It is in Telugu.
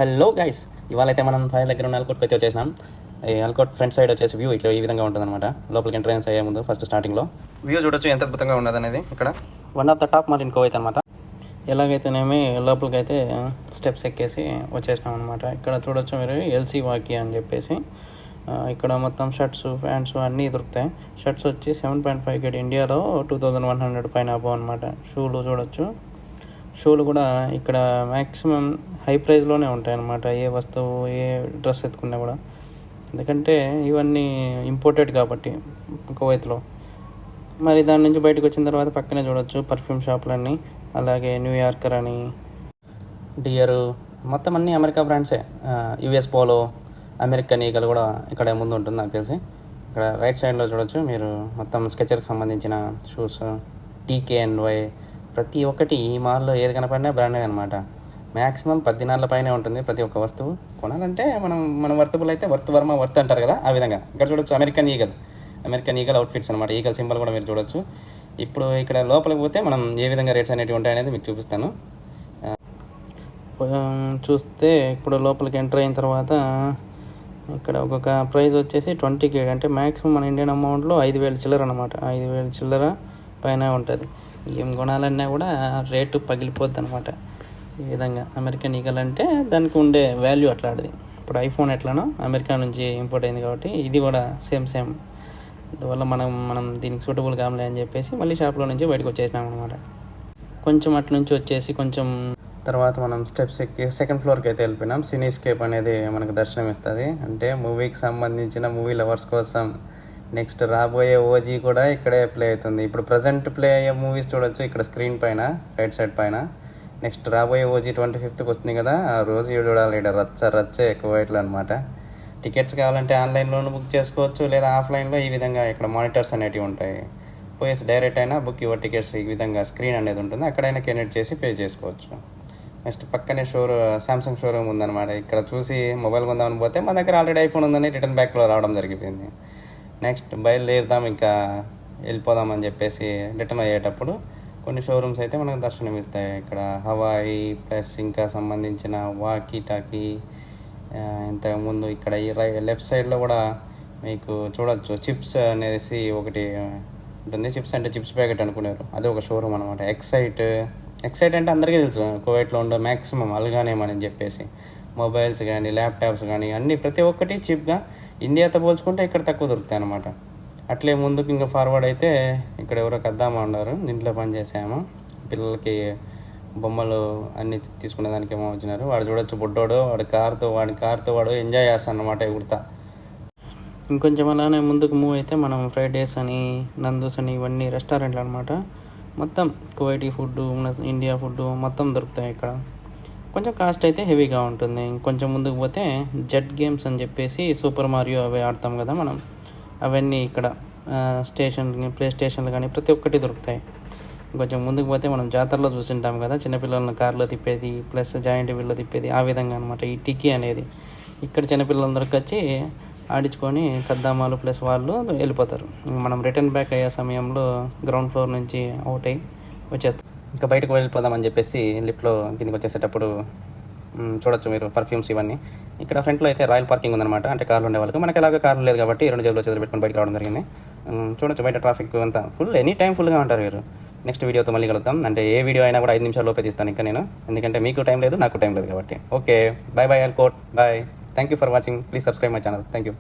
హలో గైస్, ఇవాళ అయితే మనం ఫైర్ దగ్గర ఉన్న అల్కోట్కి అయితే వచ్చేసినాం. ఈ అల్కోట్ ఫ్రంట్ సైడ్ వచ్చేసి వ్యూ ఇట్లా ఈ విధంగా ఉంటుంది అనమాట. లోపలికి ఎంట్రన్స్ అయ్యే ముందు ఫస్ట్ స్టార్టింగ్లో వ్యూ చూడొచ్చు ఎంత అద్భుతంగా ఉన్నది అనేది. ఇక్కడ one of the top marine cove అయితే అనమాట. ఎలాగైతేనేమి లోపలికి అయితే స్టెప్స్ ఎక్కేసి వచ్చేసినాం అనమాట. ఇక్కడ చూడొచ్చు మీరు ఎల్సీ వాకీ అని చెప్పేసి ఇక్కడ మొత్తం షర్ట్స్ ప్యాంట్స్ అన్నీ దొరుకుతాయి. షర్ట్స్ వచ్చి 7.5 గేట్ ఇండియాలో 2100 పైన అబో అనమాట. షూలు చూడొచ్చు. షూలు కూడా ఇక్కడ మ్యాక్సిమం హై ప్రైస్లోనే ఉంటాయి అన్నమాట. ఏ వస్తువు ఏ డ్రెస్ ఎత్తుకున్నా కూడా, ఎందుకంటే ఇవన్నీ ఇంపోర్టెడ్ కాబట్టి కువైత్లో. మరి దాని నుంచి బయటకు వచ్చిన తర్వాత పక్కనే చూడొచ్చు పర్ఫ్యూమ్ షాపులన్నీ, అలాగే న్యూయార్కర్ అని, డియర్, మొత్తం అన్నీ అమెరికా బ్రాండ్సే. యుఎస్ పోలో, అమెరికన్ ఈగల్ కూడా ఇక్కడ ముందు ఉంటుంది నాకు తెలిసి. ఇక్కడ రైట్ సైడ్లో చూడొచ్చు మీరు మొత్తం స్కెచర్కి సంబంధించిన షూస్, TKNY ప్రతి ఒక్కటి ఈ మాల్లో ఏది కనపడినా బ్రాండే అనమాట. మ్యాక్సిమం 10 దినాల పైనే ఉంటుంది ప్రతి ఒక్క వస్తువు. కొనాలంటే మనం వర్తబుల్ అయితే వర్త్ అంటారు కదా, ఆ విధంగా. ఇక్కడ చూడొచ్చు అమెరికన్ ఈగల్ అవుట్ఫిట్స్ అనమాట. ఈగల్ సింబల్ కూడా మీరు చూడొచ్చు. ఇప్పుడు ఇక్కడ లోపలికి పోతే మనం ఏ విధంగా రేట్స్ అనేవి ఉంటాయి అనేది మీకు చూపిస్తాను. చూస్తే ఇప్పుడు లోపలికి ఎంటర్ అయిన తర్వాత ఇక్కడ ఒక్కొక్క ప్రైస్ వచ్చేసి 20K, అంటే మ్యాక్సిమం మన ఇండియన్ అమౌంట్లో 5,000 చిల్లర అనమాట. 5,000 చిల్లర పైన ఉంటుంది. ఏం కొనాలన్నా కూడా రేటు పగిలిపోద్ది అనమాట. ఈ విధంగా అమెరికన్ ఈగల్ అంటే దానికి ఉండే వాల్యూ అట్లాంటిది. ఇప్పుడు ఐఫోన్ ఎట్లానో అమెరికా నుంచి ఇంపోర్ట్ అయింది కాబట్టి ఇది కూడా సేమ్. అందువల్ల మనం దీనికి సూటబుల్ కావాలి అని చెప్పేసి మళ్ళీ షాప్లో నుంచి బయటకు వచ్చేసినాం అనమాట. కొంచెం అటు నుంచి వచ్చేసి కొంచెం తర్వాత మనం స్టెప్స్ ఎక్కి సెకండ్ ఫ్లోర్కి అయితే వెళ్ళిపోయినాం. సినీస్కేప్ అనేది మనకు దర్శనం ఇస్తుంది. అంటే మూవీకి సంబంధించిన మూవీ లవర్స్ కోసం. నెక్స్ట్ రాబోయే ఓజీ కూడా ఇక్కడే ప్లే అవుతుంది. ఇప్పుడు ప్రజెంట్ ప్లే అయ్యే మూవీస్ చూడొచ్చు ఇక్కడ స్క్రీన్ పైన రైట్ సైడ్ పైన. నెక్స్ట్ రాబోయే ఓజీ 25th వస్తుంది కదా, ఆ రోజు చూడాలి. ఇక్కడ రచ్చే ఎక్కువ ఇట్లా అనమాట. టికెట్స్ కావాలంటే ఆన్లైన్లోనూ బుక్ చేసుకోవచ్చు, లేదా ఆఫ్లైన్లో ఈ విధంగా ఇక్కడ మానిటర్స్ అనేటివి ఉంటాయి. పోయేసి డైరెక్ట్ అయినా బుక్ యువర్ టికెట్స్ ఈ విధంగా స్క్రీన్ అనేది ఉంటుంది. అక్కడైనా కనెక్ట్ చేసి పే చేసుకోవచ్చు. నెక్స్ట్ పక్కనే సామ్సంగ్ షోరూమ్ ఉందన్నమాట. ఇక్కడ చూసి మొబైల్ కొందామని పోతే మా దగ్గర ఆల్రెడీ ఐఫోన్ ఉందని రిటర్న్ బ్యాక్లో రావడం జరిగిపోయింది. నెక్స్ట్ బయలుదేరుదాం, ఇంకా వెళ్ళిపోదామని చెప్పేసి రిటర్న్ అయ్యేటప్పుడు కొన్ని షోరూమ్స్ అయితే మనకు దర్శనం ఇస్తాయి. ఇక్కడ హవాయి ప్లస్ ఇంకా సంబంధించిన వాకీ టాకీ. ఇంతకుముందు ఇక్కడ ఈ లెఫ్ట్ సైడ్లో కూడా మీకు చూడొచ్చు చిప్స్ అనేసి ఒకటి ఉంటుంది. చిప్స్ అంటే చిప్స్ ప్యాకెట్ అనుకునేవారు, అది ఒక షోరూమ్ అనమాట. ఎక్సైట్ అంటే అందరికీ తెలుసు కువైట్లో ఉండే మ్యాక్సిమం అల్గానేమ్ అని చెప్పేసి. మొబైల్స్ కానీ ల్యాప్టాప్స్ కానీ అన్నీ ప్రతి ఒక్కటి చీప్గా ఇండియాతో పోల్చుకుంటే ఇక్కడ తక్కువ దొరుకుతాయి అనమాట. అట్లే ముందుకు ఇంకా ఫార్వర్డ్ అయితే ఇక్కడ ఎవరో కద్దామా ఉన్నారు, ఇంట్లో పని చేసాము. పిల్లలకి బొమ్మలు అన్నీ తీసుకునేదానికి ఏమో వచ్చినారు. వాడు చూడొచ్చు బుడ్డోడు, వాడి కార్తో వాడు ఎంజాయ్ చేస్తాను అనమాట ఎగురుతా. ఇంకొంచెం అలానే ముందుకు మూవ్ అయితే మనం ఫ్రైడ్ రైస్ అని, నందూస్ అని ఇవన్నీ రెస్టారెంట్లు అనమాట. మొత్తం కువైటీ ఫుడ్, ఇండియా ఫుడ్ మొత్తం దొరుకుతాయి ఇక్కడ. కొంచెం కాస్ట్ అయితే హెవీగా ఉంటుంది. ఇంకొంచెం ముందుకు పోతే జెట్ గేమ్స్ అని చెప్పేసి సూపర్ మారియో అవి ఆడతాం కదా మనం, అవన్నీ ఇక్కడ ప్లే స్టేషన్లు కానీ ప్రతి ఒక్కటి దొరుకుతాయి. కొంచెం ముందుకు పోతే మనం జాతరలో చూసింటాం కదా చిన్నపిల్లలను కార్లో తిప్పేది ప్లస్ జాయింట్ వీల్లో తిప్పేది, ఆ విధంగా అనమాట ఈ టికీ అనేది. ఇక్కడ చిన్నపిల్లలందరికి వచ్చి ఆడించుకొని కద్దామాలు ప్లస్ వాళ్ళు వెళ్ళిపోతారు. మనం రిటర్న్ బ్యాక్ అయ్యే సమయంలో గ్రౌండ్ ఫ్లోర్ నుంచి అవుట్ అయ్యి వచ్చేస్తాం. ఇంకా బయటకు వెళ్ళిపోదామని చెప్పేసి లిఫ్ట్లో దీనికి వచ్చేసేటప్పుడు చూడొచ్చు మీరు పర్ఫ్యూమ్స్ ఇవన్నీ. ఇక్కడ ఫ్రంట్లో అయితే రాయల్ పార్కింగ్ ఉందన్నమాట. అంటే కార్లు ఉండే వాళ్ళకి, మనకి ఎలాగో కార్లు లేదు కాబట్టి 2 జేబులో చేతులు పెట్టుకొని బయటకు రావడం జరిగింది. చూడొచ్చు బయట ట్రాఫిక్ అంతా ఎనీ టైం ఫుల్గా ఉంటారు వీరు. నెక్స్ట్ వీడియోతో మళ్ళీ కలుద్దాం. అంటే ఏ వీడియో అయినా కూడా 5 నిమిషాల లోపే తీస్తాను ఇంకా నేను, ఎందుకంటే మీకు టైం లేదు నాకు టైం లేదు కాబట్టి. ఓకే, బాయ్ అల్కోట్, bye. Thank you for watching. Please subscribe my channel. Thank you.